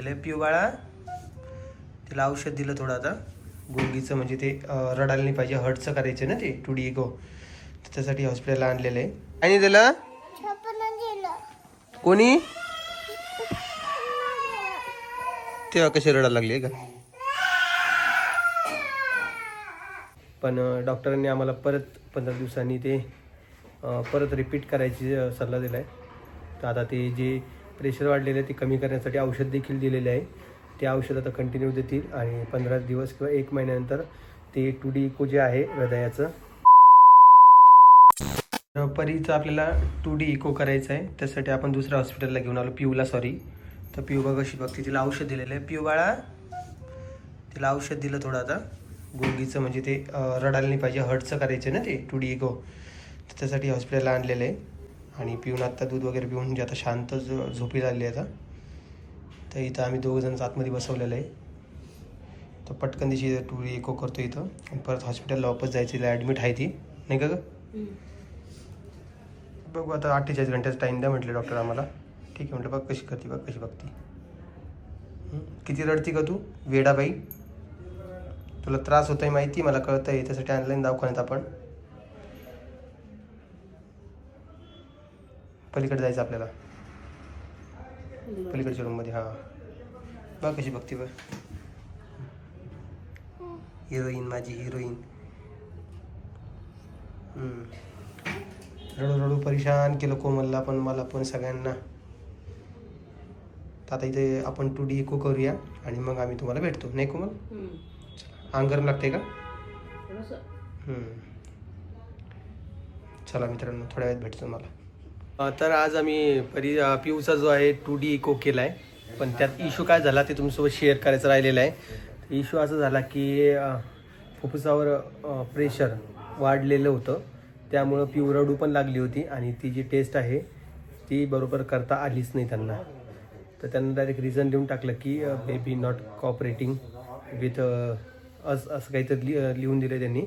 पिऊ बाळा तिला औषध दिलं थोडं आता गुंगीचं, म्हणजे ते रडायला नाही पाहिजे, हर्टचं करायचं ना ते 2D इको, त्याच्यासाठी हॉस्पिटलला आणलेलं आहे. आणि दिलं कोणी तेव्हा कशी रडायला लागली का? पण डॉक्टरांनी आम्हाला परत 15 दिवसांनी ते परत रिपीट करायची सल्ला दिला आहे. तर आता ते जे प्रेशर वाढलेलं आहे ते कमी करण्यासाठी औषध देखील दिलेले आहे. ते औषध आता कंटिन्यू देतील आणि 15 दिवस किंवा 1 महिन्यानंतर ते 2D इको जे आहे हृदयाचं, परीचं आपल्याला 2D इको करायचं आहे. त्यासाठी आपण दुसऱ्या हॉस्पिटलला घेऊन आलो पिऊला, सॉरी. तर पिऊ बघ कशी बघते, तिला औषध दिलेलं आहे. पिऊ बाळा तिला औषध दिलं थोडं आता गुंगीचं, म्हणजे ते रडायला नाही पाहिजे, हर्टचं करायचं ना ते 2D इको, त्याच्यासाठी हॉस्पिटलला आणलेलं आहे. आणि पिऊन आत्ता दूध वगैरे पिऊन म्हणजे आता शांत झोपी झाली आहे आता. तर इथं आम्ही 2 जण आतमध्ये बसवलेलं आहे. तर पटकन दिशी 2D इको करतो इथं आणि परत हॉस्पिटलला वापस जायचं. तिला ॲडमिट आहे ती, नाही का गं? बघू आता 48 घंट्याचा टाईम द्या म्हटलं डॉक्टर आम्हाला. ठीक आहे म्हटलं. बघ कशी करते, बघ कशी बघते. किती रडती का तू वेडाबाई? तुला त्रास होत आहे माहिती, मला कळतं आहे, त्यासाठी ऑनलाईन दवाखान्यात आपण पलीकडे जायचं आपल्याला, पलीकडच्या रूममध्ये. हां बघ कशी बघते बघ, हिरोईन माझी हिरोईन. रडू रडू परेशान केलं कोमलला पण, मला पण, सगळ्यांना. तर आता इथे आपण 2D इको करूया आणि मग आम्ही तुम्हाला भेटतो, नाही कोमल? अंग गरम लागते का? चला मित्रांनो, थोड्या वेळात भेटतो मला. तर आज आम्ही पिऊचा जो आहे 2D इको केला आहे, पण त्यात इश्यू काय झाला ते तुमच्यासोबत शेअर करायचं राहिलेलं आहे. इश्यू असं झाला की फुफ्फुसावर प्रेशर वाढलेलं होतं, त्यामुळं पिऊ रडू पण लागली होती आणि ती जी टेस्ट आहे ती बरोबर करता आलीच नाही त्यांना. तर त्यांना डायरेक्ट रिझन देऊन टाकलं की बेबी नॉट कॉपरेटिंग विथ असं काहीतरी लिहून दिलं त्यांनी.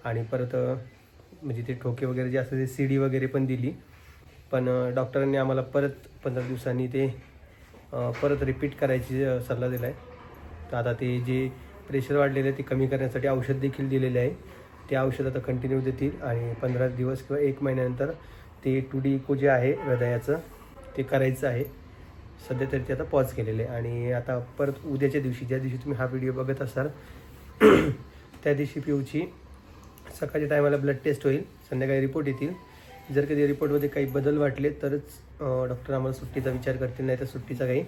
आणि परत म्हणजे ते ठोके वगैरे जे असतं ते CD वगैरे पण दिली. पण डॉक्टरांनी आम्हाला परत 15 दिवसांनी ते परत रिपीट करायची सल्ला दिला आहे. तर आता ते जे प्रेशर वाढलेलं आहे ते कमी करण्यासाठी औषध देखील दिलेले आहे. ते औषध आता कंटिन्यू देतील आणि 15 दिवस किंवा 1 महिन्यानंतर ते 2D इको जे आहे हृदयाचं ते करायचं आहे. सध्या तरी ते आता पॉज केलेले आहे. आणि आता परत उद्याच्या दिवशी, ज्या दिवशी तुम्ही हा व्हिडिओ बघत असाल त्या दिवशी पिऊची सकाळच्या टायमाला ब्लड टेस्ट होईल, संध्याकाळी रिपोर्ट येतील. जर कधी रिपोर्टमध्ये काही बदल वाटले तरच डॉक्टर आम्हाला सुट्टीचा विचार करतील, नाही तर सुट्टीचा काही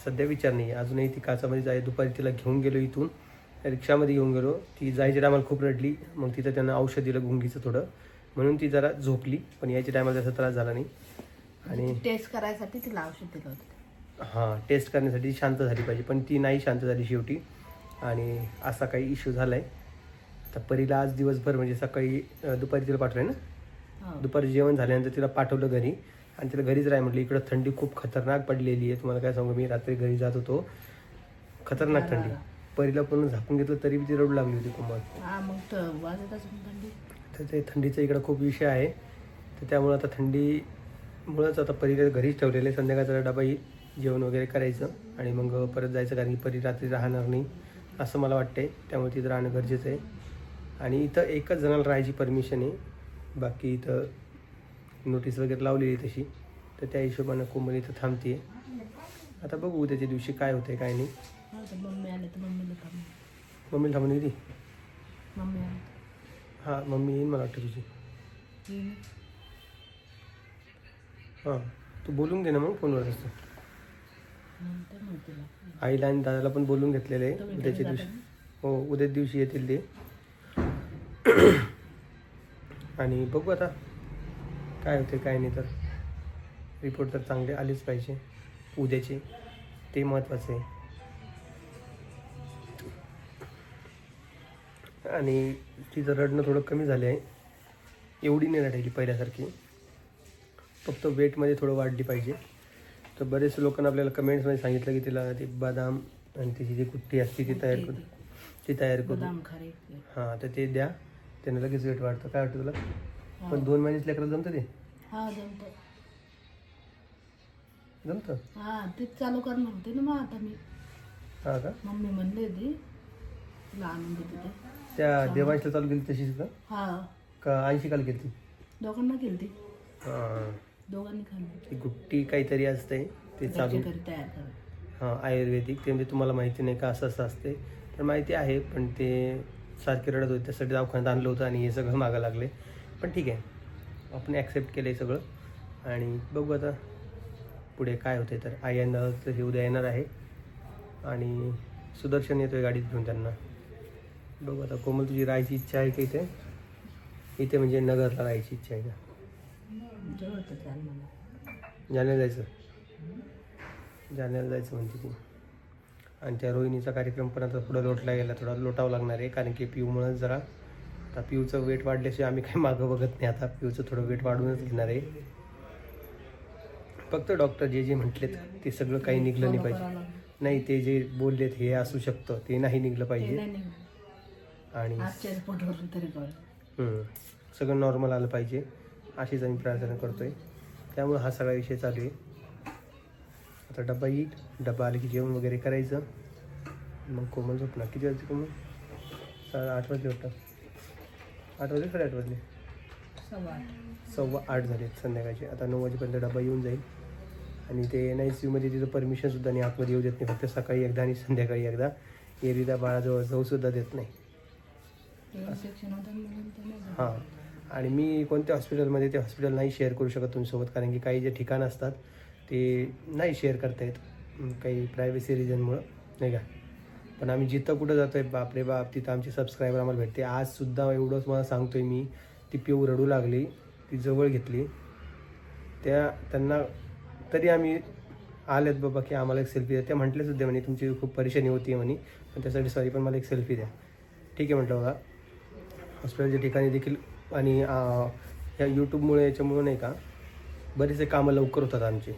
सध्या विचार नाही आहे. अजूनही ती काचामध्ये जाय, दुपारी तिला घेऊन गेलो, इथून रिक्षामध्ये घेऊन गेलो. ती जायच्या टायमाला खूप रडली, मग तिथं त्यांना औषध दिलं गुंगीचं थोडं, म्हणून ती जरा झोपली. पण यायच्या टायमाला त्याचा त्रास झाला नाही. आणि टेस्ट करायसाठी तिला औषध दिलं होतं. हां, टेस्ट करण्यासाठी शांत झाली पाहिजे, पण ती नाही शांत झाली शेवटी. आणि असा काही इश्यू झाला आहे. तर परीला आज दिवसभर म्हणजे सकाळी दुपारी तिला पाठवलं ना, दुपारी जेवण झाल्यानंतर तिला पाठवलं घरी आणि तिला घरीच राह म्हटलं. इकडं थंडी खूप खतरनाक पडलेली आहे, तुम्हाला काय सांगू. मी रात्री घरी जात होतो, खतरनाक थंडी. परीला पण झाकून घेतलं तरी ती रडू लागली होती कोमल. तर ते थंडीचा इकडं खूप विषय आहे. तर त्यामुळं आता थंडीमुळंच आता परीला घरीच ठेवलेलं आहे. संध्याकाळचा डबा येईल, जेवण वगैरे करायचं आणि मग परत जायचं, कारण की परी रात्री राहणार नाही असं मला वाटतंय. त्यामुळे तिथं राहणं गरजेचं आहे. आणि इथं एकच जणाला राहायची परमिशन आहे, बाकी इथं नोटीस वगैरे लावलेली आहे तशी. तर त्या हिशोबानं कोमल इथं थांबते. आता बघू त्याच्या दिवशी काय होतंय काय नाही. मम्मी आले तर मम्मीला थांबून गेली. मम्मी हां, मम्मी येईन मला वाटतं तुझी. हां, तू बोलून घे ना मग फोनवर. असतं आईला आणि दादाला पण बोलून घेतलेलं आहे उद्याच्या दिवशी. हो, उद्याच दिवशी येतील ते. आणि बघू आता काय होते काय नाही. तर रिपोर्ट तर चांगले आलेच पाहिजे उद्याचे, ते महत्त्वाचं आहे. आणि तिचं रडणं थोडं कमी झालं आहे, एवढी नाही रडायची पहिल्यासारखी, फक्त वेटमध्ये थोडं वाढली पाहिजे. तर बरेच लोकांना आपल्याला कमेंट्समध्ये सांगितलं की तिला ते बदाम आणि तिची जी कुट्टी असते ती तयार करू. हां, तर ते द्या, त्यानं लगेच वेट वाढतं. काय वाटतं तुला? पण 2 महिन्याच लेकरं जमतं ते? जमतं. ते चालू करणार होते ना मग आता मी. हा का? मम्मी म्हणली होती तुला आणून देते ते. त्या देवांशला चालू केली तशीच का? हा का 80 काल केली? दोघांना केली ती, हां, दोघांनी खाल्ली. ती गुट्टी काहीतरी असते ते चालू. घरी तयार करा. हां, आयुर्वेदिक. ते म्हणजे तुम्हाला माहिती नाही का असं असं असते? तर माहिती आहे, पण ते सारखे रडत होते, त्यासाठी दवाखान्यात आणलं होतं आणि हे सगळं मागं लागले. पण ठीक आहे, आपण ॲक्सेप्ट केलं आहे सगळं आणि बघू आता पुढे काय होते. तर आई यांना हे उद्या येणार आहे आणि सुदर्शन येतो आहे गाडीत घेऊन त्यांना. बघू आता. कोमल, तुझी राहायची इच्छा आहे का इथे? इथे म्हणजे नगरला राहायची इच्छा आहे का? जवळ तर चाल मला. जालन्याला जायचं? जालन्याला जायचं म्हणते ती. आणि त्या रोहिणीचा कार्यक्रम पण आता पुढं लोटला गेला, थोडा लोटावं लागणार आहे, कारण की पिऊमुळं जरा आता पिऊचं वेट वाढल्याशिवाय आम्ही काही मागं बघत नाही. आता पिऊचं थोडं वेट वाढवूनच घेणार आहे. फक्त डॉक्टर जे म्हटलेत ते सगळं काही निघलं नाही पाहिजे. नाही, ते जे बोललेत हे असू शकतं ते नाही निघलं पाहिजे. आणि आजच्या रिपोर्टवर तरी कळलं. सगळं नॉर्मल आलं पाहिजे अशीच आम्ही प्रार्थना करतोय. त्यामुळे हा सगळा विषय चालू आहे. आता डबा येईल, डबा आले की जेवण वगैरे करायचं, मग कोमल झोपणार. किती वाजते कोमल? 8 वाजले वाटतं. 8 वाजले, 8:30 वाजले, 7:15 झालेत संध्याकाळचे. आता 9 वाजेपर्यंत डबा येऊन जाईल. आणि ते NICUमध्ये तिथं परमिशनसुद्धा नाही, आतमध्ये येऊ देत नाही. फक्त सकाळी एकदा आणि संध्याकाळी एकदा. एरिदा बाळाजवळ जाऊसुद्धा देत नाही. हां, आणि मी कोणत्या हॉस्पिटलमध्ये ते हॉस्पिटल नाही शेअर करू शकत तुमच्यासोबत, कारण की काही जे ठिकाणं असतात ते नाही शेअर करता येत, काही प्रायव्हसी रिजनमुळं, नाही का. पण आम्ही जिथं कुठं जातो आहे, बापरे बाप, तिथं आमचे सबस्क्रायबर आम्हाला भेटते. आजसुद्धा एवढंच मला सांगतो आहे मी, ती पिऊ रडू लागली, ती जवळ घेतली त्यांना, तरी आम्ही आलेत बाबा की आम्हाला एक सेल्फी द्या. त्या म्हटलेसुद्धा म्हणे तुमची खूप परेशानी होती म्हणे, पण त्यासाठी सॉरी, पण मला एक सेल्फी द्या. ठीक आहे म्हटलं. बघा, हॉस्पिटलच्या ठिकाणी देखील आणि ह्या यूट्यूबमुळे याच्यामुळे नाही का बरेचसे कामं लवकर होतात आमचे.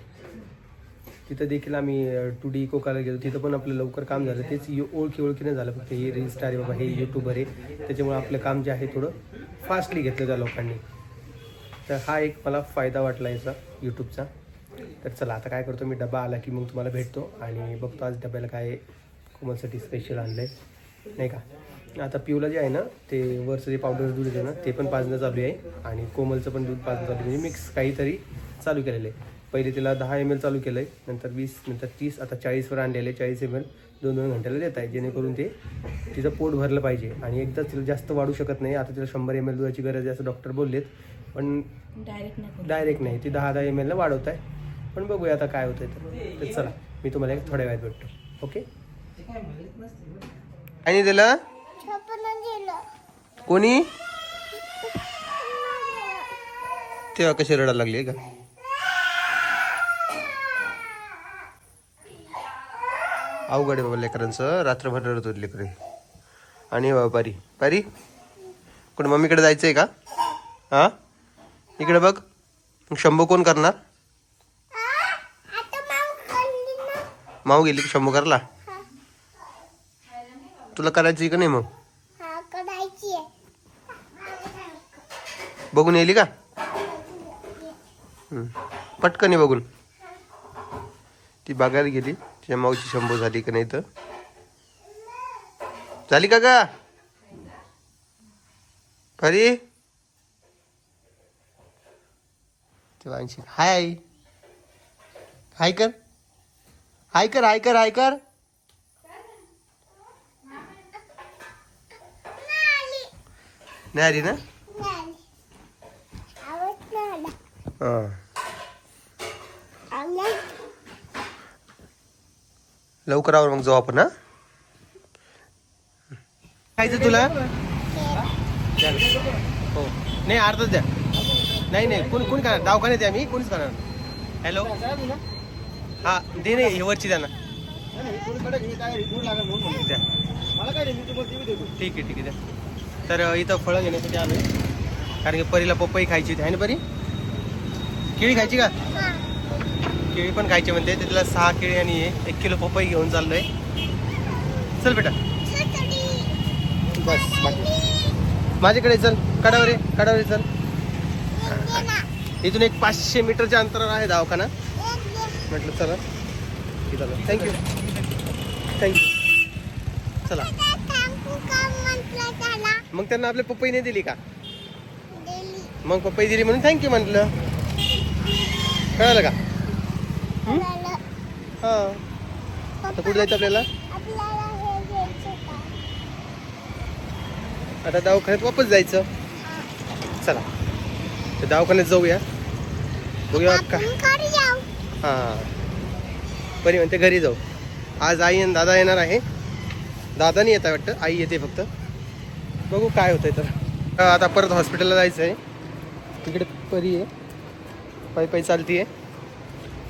तिथं देखील आम्ही 2D इकोकाला गेलो, तिथं पण आपलं लवकर काम झालं. तेच ओळखीने झालं, फक्त हे रील स्टार आहे बाबा, हे यूट्यूबर आहे, त्याच्यामुळे आपलं काम जे आहे थोडं फास्टली घेतलं त्या लोकांनी. तर हा एक मला फायदा वाटला याचा यूट्यूबचा. तर चला आता काय करतो मी, डबा आला की मग तुम्हाला भेटतो आणि बघतो आज डब्याला काय कोमलसाठी स्पेशल आणलं आहे, नाही का. आता पिऊला जे आहे ना, ते वरचं जे पावडर दूध आहे ना, ते पण पाजणं चालू आहे आणि कोमलचं पण दूध पाजणं चालू आहे. म्हणजे मिक्स काहीतरी चालू केलेलं आहे. पहिले तिला 10 ml चालू केलं आहे, नंतर 20, नंतर 30, आता 40वर आणलेलं आहे. 40 ml 2-2 घंट्याला देत आहे, जेणेकरून ते तिचं पोट भरलं पाहिजे. आणि एकदा तिला जास्त वाढू शकत नाही. आता तिला 100 ml दुधाची गरज आहे असं डॉक्टर बोललेत, पण डायरेक्ट नाही, ती 10 ml वाढवत आहे. पण बघूया आता काय होतं. तर चला, मी तुम्हाला एक थोड्या वेळात भेटतो. ओके. आणि दिलं कोणी तेव्हा कशी रडायला लागली का? अवघड आहे बाबा लेकरांचं, रात्रभर रडत होत लेकरे. आणि बाबा पारी पारी कोण मम्मीकडे जायचं आहे का? हां, इकडे बघ. मग शंभू कोण करणार? माऊ गेली की शंभू करला? तुला करायची का नाही? मग बघून येईल का? पटकन बघून. ती बघायला गेली तिच्या माऊची शंभू झाली का नाही. तर झाली का गा खरी? तेव्हा हाय हाय कर, हाय कर, हाय कर, हाय कर. नाही आली ना? हां, लवकर आवर, मग जाऊ आपण. हा, खायचं तुला? हो, नाही अर्धच द्या. नाही कोणी खाणार? दवाखान्यात आहे आम्ही, कोणीच खाणार. हॅलो, हां दे, नाही हे वरची द्या ना. ठीक आहे द्या. तर इथं फळं घेण्यासाठी आलो आहे, कारण की परीला पपई खायची होती आहे ना. परी केळी खायची का? केळी पण खायची म्हणते. तिथला 6 केळी आणि 1 किलो पपई घेऊन चाललोय. चल बेटा, बस बाकी माझ्याकडे चल. कडावर चल. इथून एक 500 मीटरच्या अंतरावर आहे दवाखाना. म्हटलं चला, थँक्यू. थँक्यू. चला मग त्यांना आपले पपई नाही दिली का? मग पपई दिली म्हणून थँक्यू म्हटलं. कळालं का? हा. आता कुठे जायचं आपल्याला? आता दवाखान्यात वापस जायचं. चला तर दवाखान्यात जाऊया, बघूया का. हां परी म्हणते घरी जाऊ. आज आई आणि दादा येणार आहे. दादा नाही येत आहे वाटतं, आई येते फक्त. बघू काय होतंय. तर आता परत हॉस्पिटलला जायचं आहे. तिकडे परी आहे, पायी पायी चालती आहे.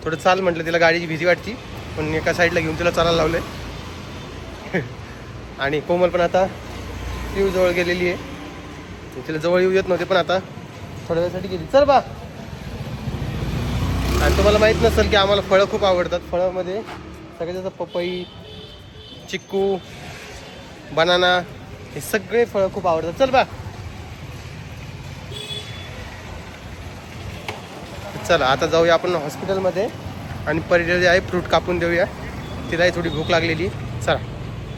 थोडं चाल म्हटलं, तिला गाडीची भीती वाटती, पण एका साईडला घेऊन तिला चालायला लावलं आहे. आणि कोमल पण आता पिऊ जवळ गेलेली आहे. तिला जवळ येऊ येत नव्हते, पण आता थोड्या वेळासाठी गेली. चल बा. आणि तुम्हाला माहीत नसेल की आम्हाला फळं खूप आवडतात. फळामध्ये सगळ्यात जास्त पपई, चिक्कू, बनाना हे सगळे फळं खूप आवडतात. चल बा. चला आता जाऊया आपण हॉस्पिटलमध्ये आणि परीला जे आहे फ्रूट कापून देऊया. तिलाही थोडी भूक लागलेली. चला.